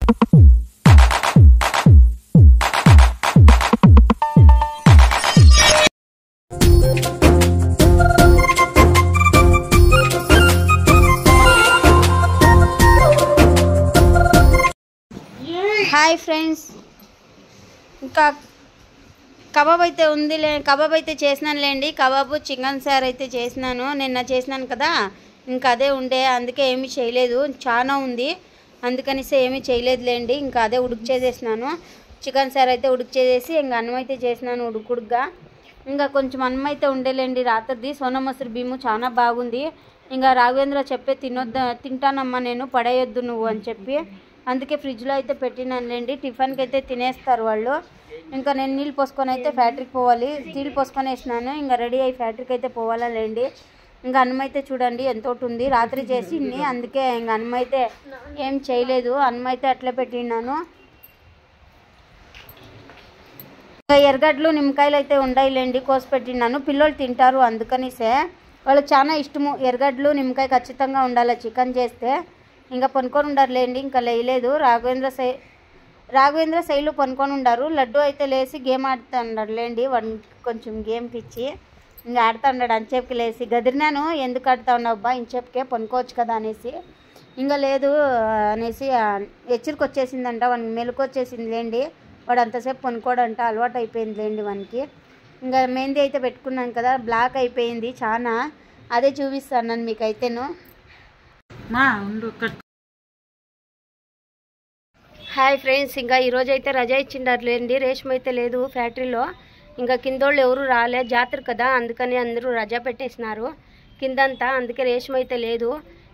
Hi friends, ఇంకా kebab అయితే ఉందిలే. కబాబ్ అయితే చేసినానులేండి. కబాబు చికెన్ సార్ అయితే చేసినాను, నిన్న చేసినాను కదా. ఇంకా అదే ఉండే, అందుకే ఏమీ చేయలేదు. చాలా ఉంది అందుకనిసే ఏమీ చేయలేదులేండి. ఇంకా అదే ఉడుకు చేసేసినాను. చికెన్ సార్ అయితే ఉడుకు చేసేసి ఇంకా అన్నం అయితే చేసినాను ఉడుకుడుగ్గా. ఇంకా కొంచెం అన్నం అయితే ఉండేలేండి రాత్రిది. సోనా మసూరి బియ్యము చాలా బాగుంది. ఇంకా రాఘవేంద్ర చెప్పే తింటానమ్మా నేను, పడేయొద్దు నువ్వు అని చెప్పి, అందుకే ఫ్రిడ్జ్లో అయితే పెట్టినానులేండి. టిఫిన్కి అయితే తినేస్తారు వాళ్ళు. ఇంకా నేను నీళ్ళు పోసుకొని అయితే ఫ్యాక్టరీకి పోవాలి. నీళ్ళు పోసుకొని వేసినాను, ఇంకా రెడీ అయ్యి ఫ్యాక్టరీకి అయితే పోవాలండి. ఇంకా అన్నం అయితే చూడండి ఎంత ఉంది, రాత్రి చేసి అందుకే ఇంకా అన్నం అయితే ఏం చేయలేదు. అన్నం అయితే అట్లే పెట్టినాను. ఇంకా ఎర్రగడ్డలు నిమ్మకాయలు అయితే ఉండాయిలేండి, కోసి పెట్టినాను. పిల్లలు తింటారు అందుకనిసే, వాళ్ళకి చాలా ఇష్టము ఎర్రగడ్డలు నిమ్మకాయ ఖచ్చితంగా ఉండాలి చికెన్ చేస్తే. ఇంకా పనుకొని ఉండారులేండి, ఇంకా లేయలేదు. రాఘవేంద్ర శైలు పనుకొని ఉండారు. లడ్డు అయితే లేచి గేమ్ ఆడుతున్నాడులేండి. కొంచెం గేమ్ పిచ్చి ఇంకా ఆడుతున్నాడు. అంచేపుకి లేచి గదిరినాను, ఎందుకు ఆడుతా ఉన్నావు అబ్బా ఇంచేపుకే పనుకోవచ్చు కదా అనేసి, ఇంకా లేదు అనేసి హెచ్చరిక వచ్చేసిందంట. వానికి మెలకు వచ్చేసింది లేండి. వాడు అంతసేపు పనుకోడంట, అలవాటు అయిపోయింది లేండి వానికి. ఇంకా మెహందీ అయితే పెట్టుకున్నాను కదా, బ్లాక్ అయిపోయింది చాలా, అదే చూపిస్తాను మీకు అయితేను. హాయ్ ఫ్రెండ్స్, ఇంకా ఈరోజు అయితే రజా ఇచ్చిండారులేండి. రేష్మ అయితే లేదు ఫ్యాక్టరీలో. ఇంకా కిందోళ్ళు ఎవరు రాలే, జాతర కదా అందుకని అందరూ రజా పెట్టేసినారు కిందంతా, అందుకే రేష్మ అయితే లేదు.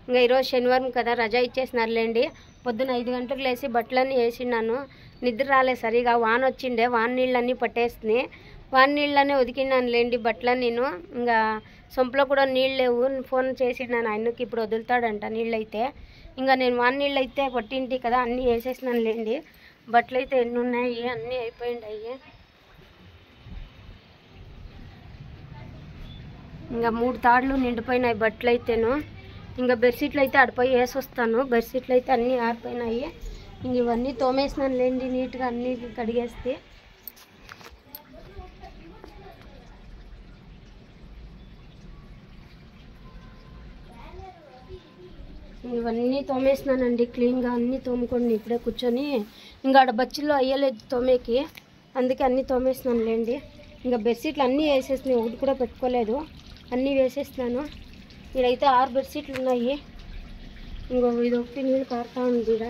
ఇంకా ఈరోజు శనివారం కదా రజా ఇచ్చేసినారులేండి. పొద్దున్న 5 గంటలకు లేచి బట్టలన్నీ వేసినాను. నిద్ర రాలే సరిగా, వాన వచ్చిండే, వాన నీళ్ళన్నీ పట్టేస్తున్నాయి. వాన నీళ్ళనే ఉదికినాను లేండి బట్టలని నేను. ఇంకా సొంపులో కూడా నీళ్ళు లేవు. ఫోన్ చేసినాను ఆయనకి, ఇప్పుడు వదులుతాడంట నీళ్ళైతే. ఇంకా నేను వాన నీళ్ళు అయితే పట్టింటి కదా అన్నీ వేసేసినాను లేండి. బట్టలు అయితే ఎన్ని ఉన్నాయి, అన్నీ అయిపోయిండాయి. ఇంకా 3 తాడులు నిండిపోయినాయి బట్టలు అయితేను. ఇంకా బెడ్షీట్లు అయితే అడిపోయి వేసి వస్తాను. బెడ్షీట్లు అయితే అన్నీ ఆరిపోయినాయి. ఇంక ఇవన్నీ తోమేసినాను లేండి నీట్గా, అన్నీ కడిగేస్తే. ఇవన్నీ తోమేసినానండి క్లీన్గా, అన్నీ తోముకొని ఇప్పుడే కూర్చొని. ఇంకా ఆడ బచ్చిల్లో అయ్యలేదు తోమేకి, అందుకే అన్నీ తోమేసినాను లేండి. ఇంకా బెడ్షీట్లు అన్నీ వేసేసినాయి, ఒకటి కూడా పెట్టుకోలేదు, అన్నీ వేసేసినాను. ఇక్కడైతే 6 బెడ్షీట్లు ఉన్నాయి. ఇంకో ఇది ఒకటి నీళ్ళు కారుతా ఉంది. ఇక్కడ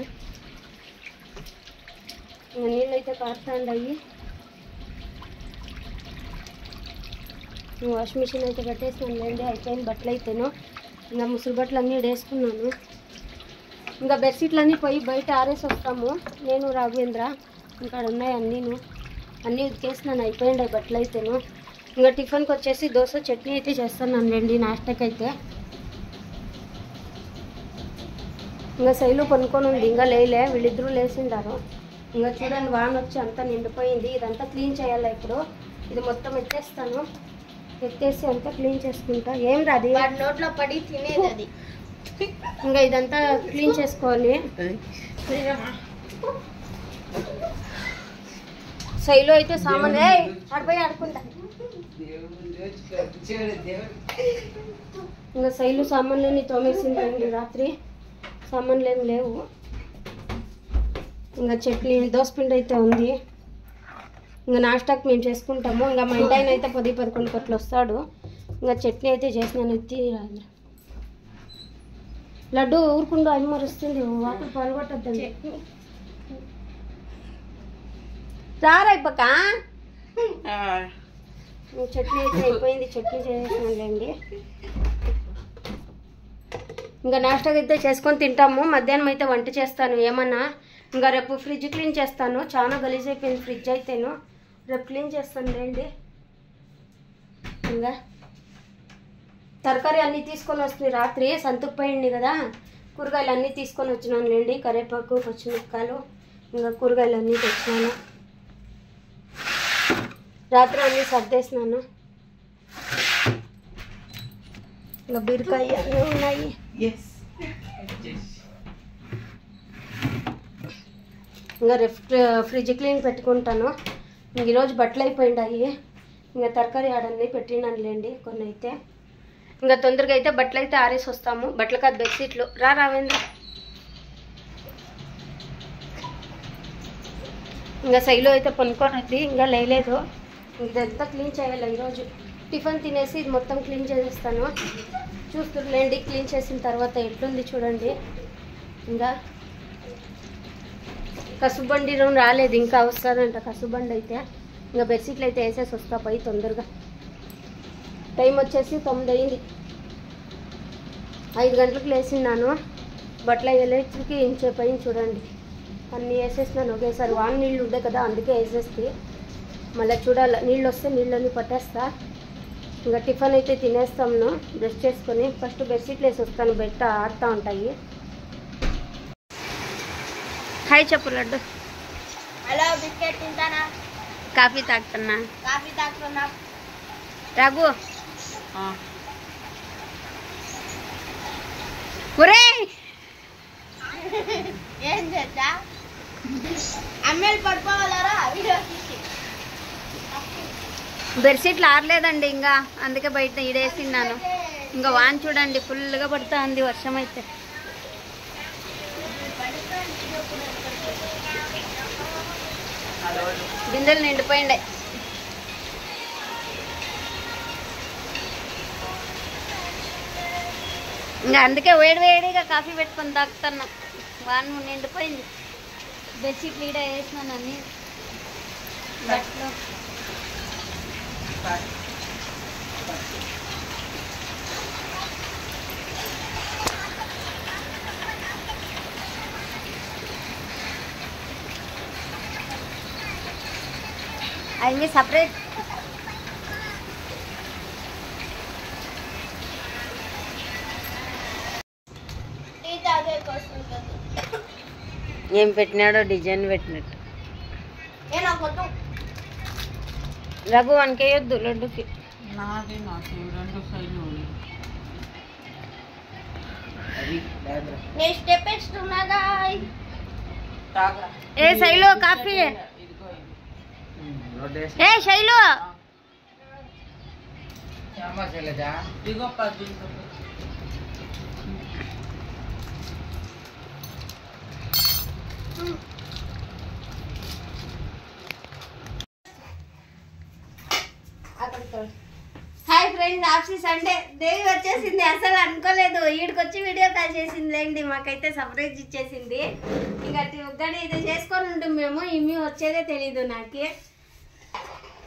ఇంకా నీళ్ళు అయితే కారుతా ఉన్నాయి. వాషింగ్ మిషన్ అయితే పెట్టేసినాను లేండి, అయిపోయిన బట్టలు అయితేను. ఇంకా ముసుగు బట్టలు అన్నీ వేసుకున్నాను. ఇంకా బెడ్షీట్లు అన్నీ పోయి బయట ఆరేసి వస్తాము నేను రాఘవేంద్ర. ఇంకా ఉన్నాయి అన్నీ ఉతికేసినాను, అయిపోయింది బట్టలు అయితేను. ఇంకా టిఫిన్కి వచ్చేసి దోశ చట్నీ అయితే చేస్తున్నాను లేండి నాష్టాకి అయితే. ఇంకా శైలు పనుకొని ఉంది, ఇంకా లేలే, వీళ్ళిద్దరూ లేచిండారు. ఇంకా చూడండి వాన వచ్చి అంతా నిండిపోయింది. ఇదంతా క్లీన్ చేయాలి ఇప్పుడు. ఇది మొత్తం ఎత్తేస్తాను, ఎత్తేసి అంతా క్లీన్ చేసుకుంటా. ఏం రాది నోట్లో పడి తినేది అది. ఇంకా ఇదంతా క్లీన్ చేసుకోవాలి. శైలు అయితే సామాన్ ఆడిపోయి ఆడుకుంటా. ఇంకా శైలు సామాన్లన్నీ తోమేసిందండి రాత్రి, సామాన్లు ఏమి లేవు. ఇంకా చట్నీ దోసపిండి అయితే ఉంది. ఇంకా నాష్టాకి మేము చేసుకుంటాము. ఇంకా మా ఇంటి ఆయన అయితే 10-11 గంటలు వస్తాడు. ఇంకా చట్నీ అయితే చేసినాను. ఎత్తి లడ్డు ఊరుకుండా అమ్మ మరుస్తుంది, వాటర్ పాల్గొట్టద్దండి. రారైపోక చట్నీ అయితే అయిపోయింది, చట్నీ చేసినానులేండి. ఇంకా నాష్టాకి అయితే చేసుకొని తింటాము. మధ్యాహ్నం అయితే వంట చేస్తాను ఏమన్నా. ఇంకా రేపు ఫ్రిడ్జ్ క్లీన్ చేస్తాను, చాలా గలీజ్ అయిపోయింది ఫ్రిడ్జ్ అయితేను. రేపు క్లీన్ చేస్తాను లేండి. ఇంకా తరకారీ అన్నీ తీసుకొని వస్తుంది. రాత్రి సంతకు పోయింది కదా, కూరగాయలు అన్నీ తీసుకొని వచ్చినాను లేండి. కరివేపాకు, పచ్చిమిరపకాయలు, ఇంకా కూరగాయలు అన్నీ తెచ్చినాను. రాత్రి అన్నీ సర్దేసినాను. ఇంకా బీరకాయ అన్నీ ఉన్నాయి. ఇంకా ఫ్రిడ్జ్ క్లీన్ పెట్టుకుంటాను. ఇంక ఈరోజు బట్టలు అయిపోయిండాయి. ఇంకా తరకారీ ఆడన్నీ పెట్టినానులేండి కొన్ని అయితే. ఇంకా తొందరగా అయితే బట్టలు అయితే ఆరేసి వస్తాము. బట్టలు కాదు బెడ్షీట్లు. రావేంద్ర. ఇంకా శైలు అయితే పనుకోనది, ఇంకా లేలేదు. ఇదంతా క్లీన్ చేయాలి ఈరోజు. టిఫిన్ తినేసి ఇది మొత్తం క్లీన్ చేసేస్తాను. చూస్తుండలేండి క్లీన్ చేసిన తర్వాత ఎట్లుంది చూడండి. ఇంకా కసుబండి రాలేదు, ఇంకా వస్తుందంట కసుబండి అయితే. ఇంకా బెడ్షీట్లు అయితే వేసేసి వస్తా పై తొందరగా. టైం వచ్చేసి 9 అయింది. 5 గంటలకు లేచిన్నాను. బట్టలు ఎలక్ట్రిక్ ఇంచేపు అయింది చూడండి. అన్నీ వేసేసినాను ఒకేసారి. వాన నీళ్ళు ఉండే కదా అందుకే వేసేస్తే. మళ్ళీ చూడాలి, నీళ్ళు వస్తే నీళ్ళని పట్టేస్తా. ఇంకా టిఫిన్ అయితే తినేస్తాను బ్రష్ చేసుకొని. ఫస్ట్ బెడ్షీట్లు వేసి వస్తాను, బెడ్ ఆడుతూ ఉంటాయి. హాయ్ చెప్పు లడ్డు. Hello, biscuit తింటానా? కాఫీ తాగుతున్నా. కాఫీ తాగుతున్నా. రఘు ఒరే ఏం చేద్దా? అమ్మేలు పడిపోవాలరా వీడియో తీసి. బెడ్షీట్లు ఆరలేదండి ఇంకా, అందుకే బయట ఈడేసిన్నాను. ఇంకా వాన చూడండి ఫుల్గా పడుతూ ఉంది వర్షం అయితే. బిందెలు నిండిపోయిండే. ఇంకా అందుకే వేడిగా కాఫీ పెట్టుకొని తాగుతున్నా. వాన నిండిపోయింది. బెడ్షీట్లు ఈడ వేసినాను అన్ని బట్టలు. అవి సపరేట్. టీ తాగే కోసం ఏం పెట్టినాడో డిజైన్ పెట్టినట్టు. నేను కొట్టు. రఘు వన్కేయొద్దు లడ్డుకి. నాది నాకు 2 సైడ్లు. నేను స్టెప్ ఇస్తున్నాగా. ఏ శైలు కాఫీ. ఏ శైలు ఇదిగో 10. హాయ్ ఫ్రెండ్స్, ఆఫ్సీ సండే. దేవి వచ్చేసింది, అసలు అనుకోలేదు. ఈడికొచ్చి వీడియో కాల్ చేసింది లేండి. మాకైతే సర్ప్రైజ్ ఇచ్చేసింది. ఇంకా ఉగ్గాని ఇది చేసుకొని ఉంటాం మేము. ఇమ్మి వచ్చేదే తెలీదు నాకు.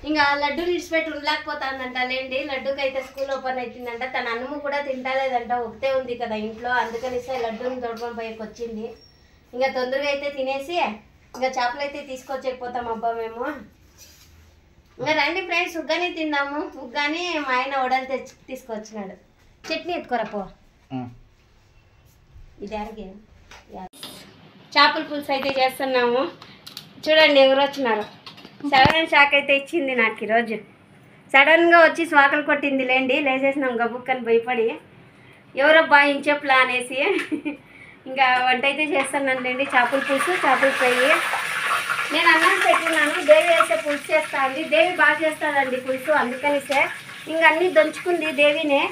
ఇంకా లడ్డు విడిచిపెట్టి ఉండలేకపోతానంట లేండి. లడ్డుకి అయితే స్కూల్ ఓపెన్ అవుతుందంట. తన అన్నము కూడా తింటలేదంట, ఒకటే ఉంది కదా ఇంట్లో. అందుకని లడ్డుని తోడుకొని పోయేకి వచ్చింది. ఇంకా తొందరగా అయితే తినేసి ఇంకా చేపలు అయితే తీసుకొచ్చేకపోతాం అబ్బా మేము. ఇంకా రండి ఫ్రెండ్స్, ఉగ్గాని తిందాము. ఉగ్గాని మా ఆయన వడలు తెచ్చి తీసుకొచ్చినాడు. చట్నీ ఎత్తుకోరపో. ఇది అరిగే చేపల పులుసు అయితే చేస్తున్నాము. చూడండి ఎవరు వచ్చినారు. సడన్ షాక్ అయితే ఇచ్చింది నాకు ఈరోజు. సడన్గా వచ్చి స్వాకలు కొట్టింది లేండి. లేచేసినాం గబుక్కని భయపడి. ఎవరబ్బా ఇంచెప్లా అనేసి. ఇంకా వంట అయితే చేస్తున్నాను లేండి. చేపల పులుసు, చేపల ఫ్రై. నేను అన్నం పెట్టినాను. దేవి వేసే పులుసు చేస్తా అండి. దేవి బాగా చేస్తాదండి పులుసు, అందుకనిసే ఇంకా అన్నీ దంచుకుంది దేవినే.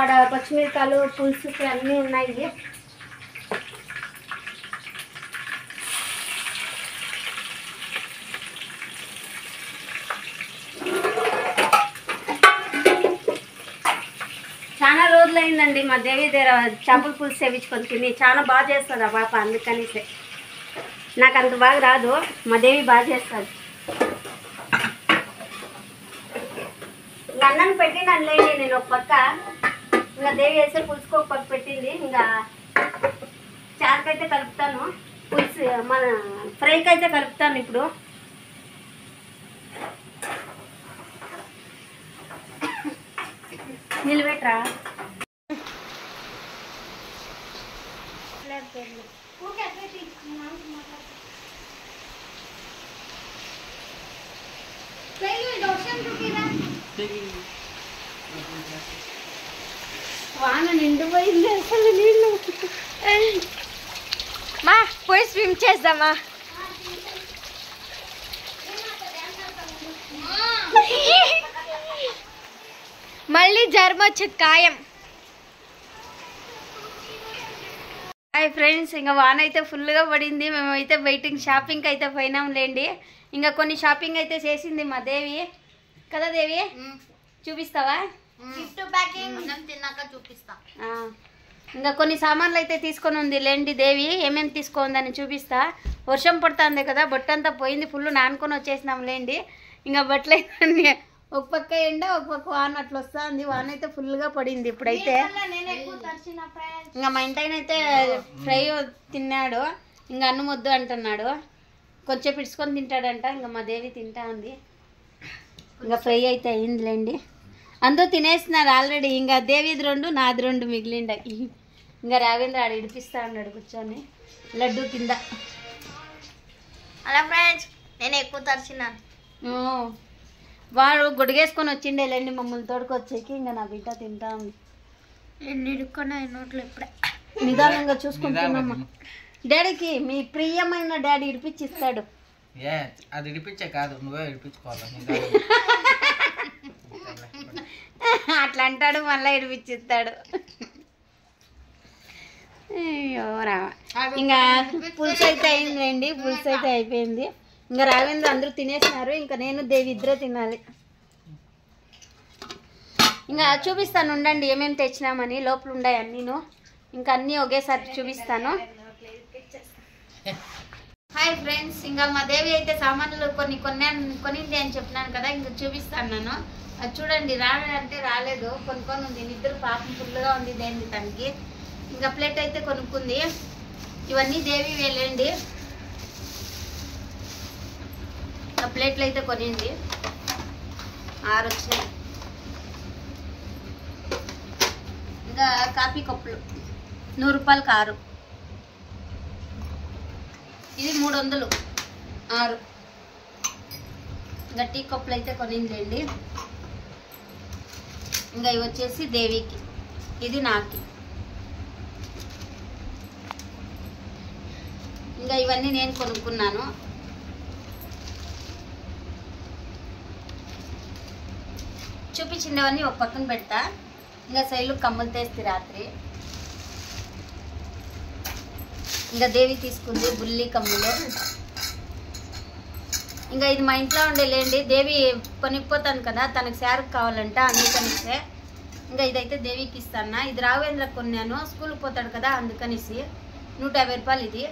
ఆడ పచ్చిమిరకాయలు పులుసుకి అన్నీ ఉన్నాయి. చాలా రోజులైందండి మా దేవి దగ్గర చేపల పులుసు సేవించుకొని తిని. చాలా బాగా చేస్తుంది ఆ పాప, అందుకనిసే. నాకు అంత బాగా రాదు, మా దేవి బాగా చేస్తుంది. ఇంకా అన్నం పెట్టినాను లేండి నేను ఒక పక్క. ఇంకా దేవి వేస్తే పులుసుకు ఒక పక్క పెట్టింది. ఇంకా చారుకైతే కలుపుతాను, పులుసు మన ఫ్రైకి అయితే కలుపుతాను ఇప్పుడు. నిలబెట్టరా. వాన నిండిపోయింది అసలు నీళ్ళు. మా పోయి స్విమ్ చేద్దామా? మళ్ళీ జ్వరం వచ్చేది ఖాయం. హాయ్ ఫ్రెండ్స్, ఇంకా వాన అయితే ఫుల్గా పడింది. మేమైతే వెయిటింగ్ షాపింగ్కి అయితే పోయినాంలేండి. ఇంకా కొన్ని షాపింగ్ అయితే చేసింది మా దేవి కదా. దేవి చూపిస్తావా? గిఫ్ట్ ప్యాకింగ్ తిన్నాక చూపిస్తా. ఇంకా కొన్ని సామాన్లు అయితే తీసుకొని ఉంది లేండి దేవి. ఏమేమి తీసుకుందని చూపిస్తా. వర్షం పడుతుంది కదా, బొట్టంతా పోయింది, ఫుల్ నానుకొని వచ్చేసినాం లేండి. ఇంకా బట్టలు అయితే ఒక పక్క ఎండ ఒక పక్క వాన అట్లా వస్తుంది. వాన అయితే ఫుల్గా పడింది ఇప్పుడైతే. ఇంకా మా ఇంటైన అయితే ఫ్రై తిన్నాడు. ఇంకా అన్నం వద్దు అంటున్నాడు, కొంచెం పిడుచుకొని తింటాడంట. ఇంకా మా దేవి తింటా ఉంది. ఇంకా ఫ్రై అయితే అయిందిలేండి, అందరూ తినేస్తున్నారు ఆల్రెడీ. ఇంకా దేవిది 2 నాది 2 మిగిలిండ. ఇంకా రావేంద్ర ఆడ ఇడిపిస్తా ఉన్నాడు కూర్చొని లడ్డు కింద. అలా ఫ్రెండ్స్, నేను ఎక్కువ తరిచినాను. వాడు గొడిగేసుకొని వచ్చిండేలేండి మమ్మల్ని తోడుకొచ్చేకి. ఇంకా నా బిడ్డ తింటా ఉంది. నిడుక్కున్నాయి నోట్లో ఇప్పుడే. నిదానంగా చూసుకుంటున్నామా. డాడీకి మీ ప్రియమైన డాడీ ఇడిపించిస్తాడు. అది ఇడిపించే కాదు, నువ్వే ఇడిపించుకోవాలి. అట్లా అంటాడు, మళ్ళీ ఇడిపించిస్తాడు. అయ్యో రావా. ఇంకా పులుసు అయితే అయిందిలేండి, పులుసు అయితే అయిపోయింది. ఇంకా రావేంద్ర అందరూ తినేసినారు. ఇంకా నేను దేవి ఇద్దరే తినాలి. ఇంకా చూపిస్తాను ఉండండి ఏమేమి తెచ్చినామని. లోపల ఉన్నాయి అన్నీను. ఇంకా అన్నీ ఒకేసారి చూపిస్తాను. హాయ్ ఫ్రెండ్స్, ఇంకా మా దేవి అయితే సామాన్లు కొనింది అని చెప్పినాను కదా. ఇంకా చూపిస్తాను నేను. అది చూడండి, రావాలంటే రాలేదు, కొనుక్కొని ఉంది. నిద్ర పాపం ఫుల్గా ఉంది దేని తనకి. ఇంకా ప్లేట్ అయితే కొనుక్కుంది. ఇవన్నీ దేవి వెళ్ళండి. ప్లేట్లు అయితే కొనింది, 6 వచ్చినాయి. ఇంకా కాఫీ కప్పులు 100 రూపాయలకి 6. ఇది 300, 6. ఇంకా టీ కప్పులు అయితే కొనిందిలేండి. ఇంకా ఇవి వచ్చేసి దేవికి, ఇది నాకు. ఇంకా ఇవన్నీ నేను కొనుక్కున్నాను. చూపించినవన్నీ ఒక పక్కన పెడతా. ఇంకా శైలు కమ్మలు తెస్తే రాత్రి. ఇంకా దేవి తీసుకుంది బుల్లి కమ్ములు. ఇంకా ఇది మా ఇంట్లో ఉండేలేండి. దేవి కొనిపోతాను కదా, తనకు శారీ కావాలంట, అందుకనిసే ఇంకా ఇదైతే దేవికి ఇస్తాను. ఇది రాఘవేంద్ర కొన్నాను, స్కూల్కి పోతాడు కదా అందుకనేసి. 150 రూపాయలు ఇది.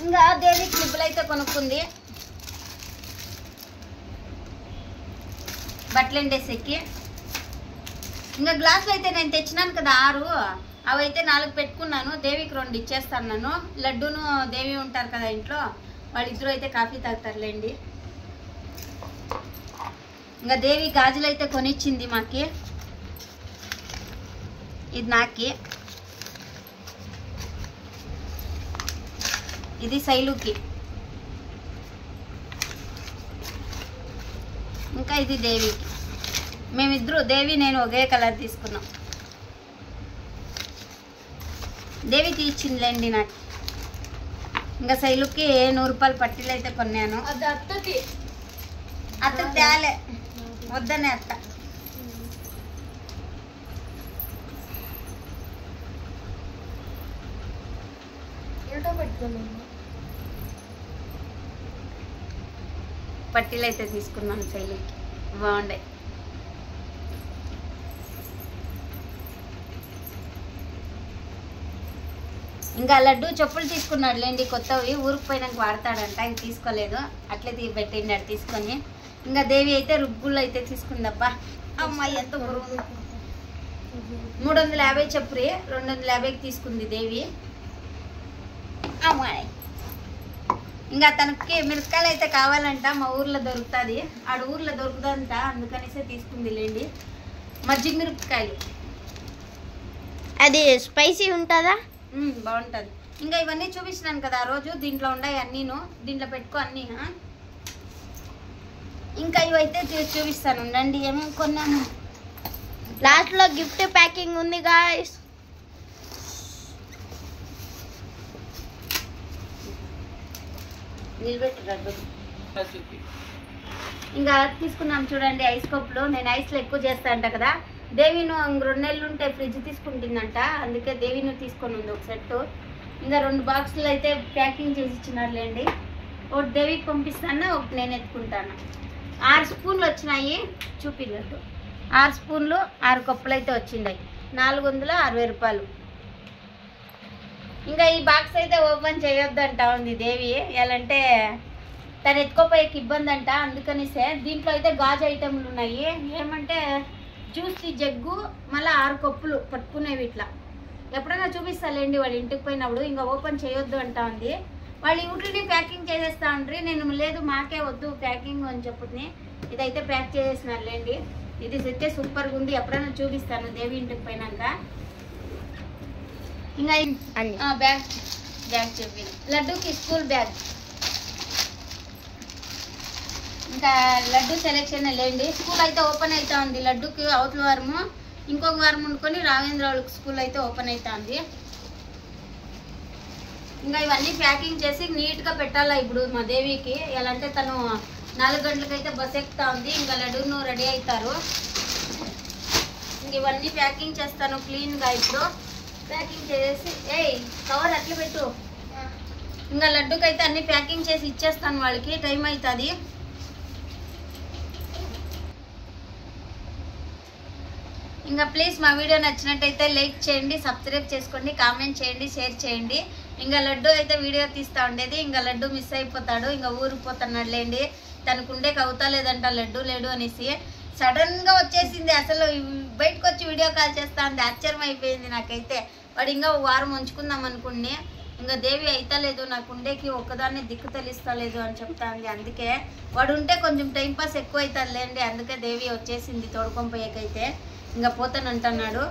ఇంకా దేవి క్లిప్పులు అయితే కొనుక్కుంది, బట్టలు ఎండేసేకి. ఇంకా గ్లాసులు అయితే నేను తెచ్చినాను కదా 6, అవైతే 4 పెట్టుకున్నాను. దేవికి 2 ఇచ్చేస్తాను నేను. లడ్డూను దేవి ఉంటారు కదా ఇంట్లో, వాళ్ళిద్దరూ అయితే కాఫీ తాగుతారులేండి. ఇంకా దేవి గాజులు అయితే కొనిచ్చింది మాకి, ఇది నాకి, ఇది శైలుకి, ఇంకా ఇది దేవికి. మేమిద్దరు దేవి నేను ఒకే కలర్ తీసుకున్నాం. దేవి తీర్చిందిలేండి నాకు. ఇంకా శైలుకి 100 రూపాయలు పట్టీలు అయితే కొన్నాను. అది అత్తకి తేలే వద్దనే అత్త. పట్టీలు అయితే తీసుకున్నాను శైలుకి, బాగుండే. ఇంకా లడ్డు చెప్పులు తీసుకున్నాడు లేండి కొత్తవి, ఊరికి పోయినాక వాడతాడంట. ఇవి తీసుకోలేదు, అట్లే పెట్టిండాడు తీసుకొని. ఇంకా దేవి అయితే రుబ్బులు అయితే తీసుకుందబ్బా. అమ్మాయి ఎంత బరువు, 350 చెప్పురి 250కి తీసుకుంది దేవి. అమ్మాయి ఇంకా తనకి మిరపకాయలు అయితే కావాలంట, మా ఊర్లో దొరుకుతుంది, ఆడ ఊర్లో దొరుకుతుందంట, అందుకనేసే తీసుకుంది లేండి. మజ్జిగ మిరపకాయలు, అది స్పైసీ ఉంటుందా? బాగుంటుంది. ఇంకా ఇవన్నీ చూపించినాను కదా ఆ రోజు, దీంట్లో ఉన్నాయి అన్నీను, దీంట్లో పెట్టుకో అన్నీ. ఇంకా ఇవైతే చూపిస్తాను ఉండండి ఏమేమి కొన్నాను. లాస్ట్లో గిఫ్ట్ ప్యాకింగ్ ఉంది గాయ్స్. నిలబెట్టు లడ్డు. ఇంకా తీసుకున్నాం చూడండి ఐస్ కప్పులు. నేను ఐస్లో ఎక్కువ చేస్తా అంట కదా. దేవిను 2 నెలలు ఉంటే ఫ్రిడ్జ్ తీసుకుంటుందంట, అందుకే దేవిను తీసుకొని ఉంది ఒక సెట్. ఇంకా 2 బాక్సులు అయితే ప్యాకింగ్ చేసి ఇచ్చినారులేండి. ఒకటి దేవికి పంపిస్తాను, ఒకటి నేను ఎత్తుకుంటాను. 6 స్పూన్లు వచ్చినాయి. చూపిల్లట్టు 6 స్పూన్లు 6 కప్పులు అయితే వచ్చిండాయి. 460 రూపాయలు. ఇంకా ఈ బాక్స్ అయితే ఓపెన్ చేయొద్దు అంటా ఉంది దేవి. ఎలాంటే తను ఎత్తుకోపోయేకి ఇబ్బంది అంట, అందుకనిసే. దీంట్లో అయితే గాజు ఐటెంలు ఉన్నాయి. ఏమంటే జ్యూస్ జగ్గు, మళ్ళీ 6 కప్పులు పట్టుకునేవి. ఇట్లా ఎప్పుడైనా చూపిస్తాలేండి వాళ్ళ ఇంటికి పోయినప్పుడు. ఇంకా ఓపెన్ చేయొద్దు అంటా ఉంది. వాళ్ళు వీటిని ప్యాకింగ్ చేసేస్తా ఉండ్రి. నేను లేదు మాకే వద్దు ప్యాకింగ్ అని చెప్పుని ఇదైతే ప్యాక్ చేసేసినారులేండి. ఇది అయితే సూపర్గా ఉంది. ఎప్పుడైనా చూపిస్తాను దేవి ఇంటికి పోయినాక. ఇంకా బ్యాగ్ చెప్పి లడ్డూకి స్కూల్ బ్యాగ్. ఇంకా లడ్డు సెలెక్షన్ లేండి. స్కూల్ అయితే ఓపెన్ అవుతా ఉంది లడ్డుకి. అవతల వారము ఇంకొక వారం వండుకొని రాఘవేంద్ర వాళ్ళకి స్కూల్ అయితే ఓపెన్ అవుతా ఉంది. ఇంకా ఇవన్నీ ప్యాకింగ్ చేసి నీట్గా పెట్టాలా ఇప్పుడు మా దేవికి. ఎలా అంటే తను 4 గంటలకైతే బస్ ఎక్కుతా ఉంది. ఇంకా లడ్డును రెడీ అవుతారు. ఇంక ఇవన్నీ ప్యాకింగ్ చేస్తాను క్లీన్గా. ఇప్పుడు ప్యాకింగ్ చేసి కవర్ అట్లా పెట్టు. ఇంకా లడ్డుకి అయితే అన్ని ప్యాకింగ్ చేసి ఇచ్చేస్తాను వాళ్ళకి. టైం అవుతుంది. ఇంకా ప్లీజ్ మా వీడియో నచ్చినట్టయితే లైక్ చేయండి, సబ్స్క్రైబ్ చేసుకోండి, కామెంట్ చేయండి, షేర్ చేయండి. ఇంకా లడ్డు అయితే వీడియో తీస్తూ ఉండేది. ఇంకా లడ్డు మిస్ అయిపోతాడు. ఇంకా ఊరికి పోతున్నాడు లేండి. తనకు ఉండేకి అవుతా లేదంట లడ్డు లేడు అనేసి. సడన్గా వచ్చేసింది. అసలు బయటకు వచ్చి వీడియో కాల్ చేస్తా ఉంది. ఆశ్చర్యం అయిపోయింది నాకైతే. వాడు ఇంకా వారం ఉంచుకుందాం అనుకుని ఇంకా దేవి అయితా లేదు, నాకు ఉండేకి ఒక్కదాన్ని దిక్కు తెలిస్తా లేదు అని చెప్తా ఉంది. అందుకే వాడు ఉంటే కొంచెం టైంపాస్ ఎక్కువ అవుతుంది లేండి. అందుకే దేవి వచ్చేసింది తోడుకొంపోయేకైతే. ఇంకా పోతానంటున్నాడు.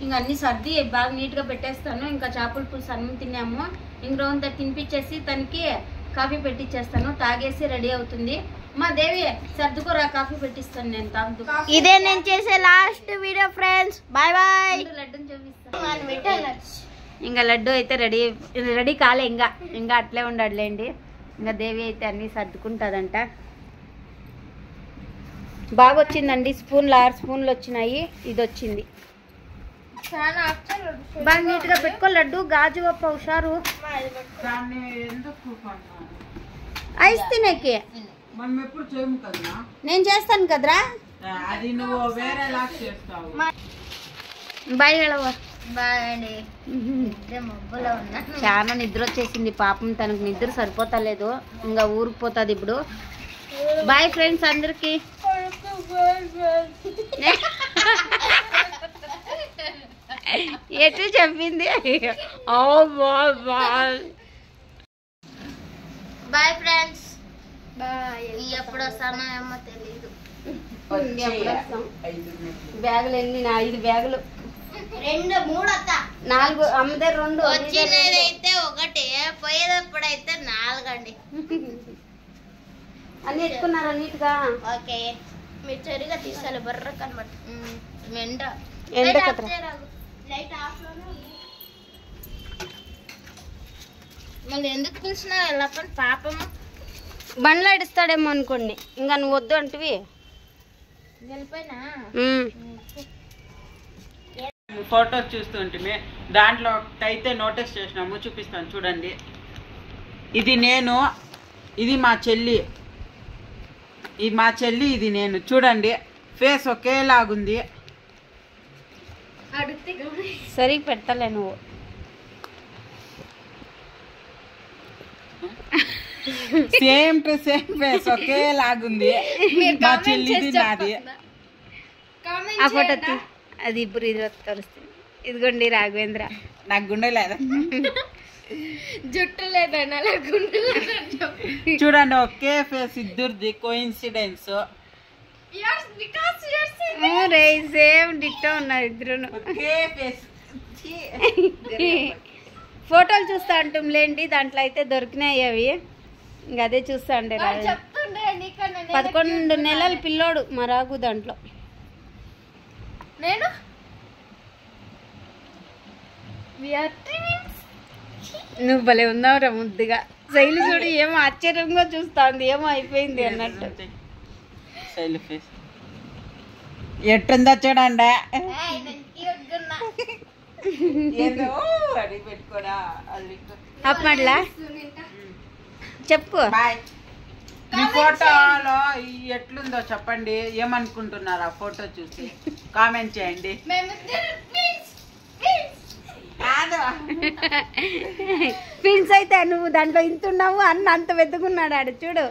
ఇంకా అన్ని సర్ది బాగా నీట్గా పెట్టేస్తాను. ఇంకా చేపల పులుసు అన్నం తిన్నాము. ఇంక రోజంతా తినిపించేసి తనకి కాఫీ పెట్టించేస్తాను. తాగేసి రెడీ అవుతుంది. మా దేవి సర్దుకోరా, కాఫీ పెట్టిస్తాను నేను. తాగుతూ ఇదే నేను చేసే last video friends. Bye bye. లడ్డుని చూపిస్తాను. ఇంకా లడ్డు అయితే రెడీ కాలే. ఇంకా అట్లే ఉండడులేండి. ఇంకా దేవి అయితే అన్నీ సర్దుకుంటుందంట. బాగా వచ్చిందండి. స్పూన్లు 6 స్పూన్లు వచ్చినాయి. ఇది వచ్చింది. బాగా నీట్గా పెట్టుకో లడ్డు. గాజు ఒప్ప హుషారు. ఐస్ తినేకి నేను చేస్తాను కదరా. బాయ్ హెళవా. బాయ్ అండి. మబ్బులో ఉన్నా. చాలా నిద్ర వచ్చేసింది పాపం. తనకు నిద్ర సరిపోతలేదు. ఇంకా ఊరికి పోతుంది ఇప్పుడు. బాయ్ ఫ్రెండ్స్ అందరికి. ఎటు చెప్పింది. Boy friends. బాయ్. ఎప్పుడు వస్తామో ఏమో తెలీదు. బ్యాగులు ఎన్ని? 5 బ్యాగులు. 2 3 అత్త. 4 అమ్మదే 2. వచ్చినదైతే 1, పోయేటప్పుడైతే 4 అండి. అన్ని ఎత్తుకున్నారా నీట్గా? ఓకే. మీరు చెరుగా తీసాలి. బర్ర కనబట్ ఎండ లైట్ ఆఫ్ లోనే మళ్ళీ ఎందుకు పిలిచినా వెళ్ళపని పాపము. బండ్లో ఇడుస్తాడేమో అనుకోండి. ఇంకా నువ్వు వద్దు అంటివి. వెళ్ళిపోయినా ఫోటోస్ చూస్తుంటే దాంట్లో ఒకటైతే నోటీస్ చేసినాము. చూపిస్తాను చూడండి. ఇది నేను, ఇది మా చెల్లి. ఇది నేను. చూడండి ఫేస్ ఒకేలాగుంది. సరిగ్గా పెట్టలే నువ్వు. సేమ్ టు సేమ్ ఫేస్ ఒకేలాగుంది. మా చెల్లిది నాది. ఆ ఫోటో అది ఇప్పుడు ఇది తెలుస్తుంది. ఇదిగోండి రాఘవేంద్ర. నాకు గుండె లేదా? జుట్టు లేదన్నా గుండె చూడండి ఒకే ఫేస్. ఇద్దరిది కోఇన్సిడెన్స్. సేమ్ డిట్టో ఉన్నారు ఇద్దరు. ఒకే ఫేస్. ఫోటోలు చూస్తా అంటాం లేండి. దాంట్లో అయితే దొరికినాయి అవి. ఇంకా అదే చూస్తా ఉండే. 11 నెలల పిల్లోడు మా రాఘు దాంట్లో. నేను నువ్వు భలే ఉన్నావురా ముద్దుగా. శైలి చూడు ఏమో ఆశ్చర్యంగా చూస్తాంది, ఏమో అయిపోయింది అన్నట్టు. శైలి ఫేస్ ఎట్టుందో చూడండి. ఏదో అడిగి పెట్టుకోడా అప్ మళ్ళా చెప్పు. బాయ్. మీ ఫోటోలో ఎట్లుందో చెప్పండి, ఏమనుకుంటున్నారు ఆ ఫోటో చూసి కామెంట్ చేయండి. కాదు పిన్స్ అయితే నువ్వు దాంట్లో ఇంత ఉన్నావు అన్న అంత వెతుకున్నాడు ఆడు చూడు.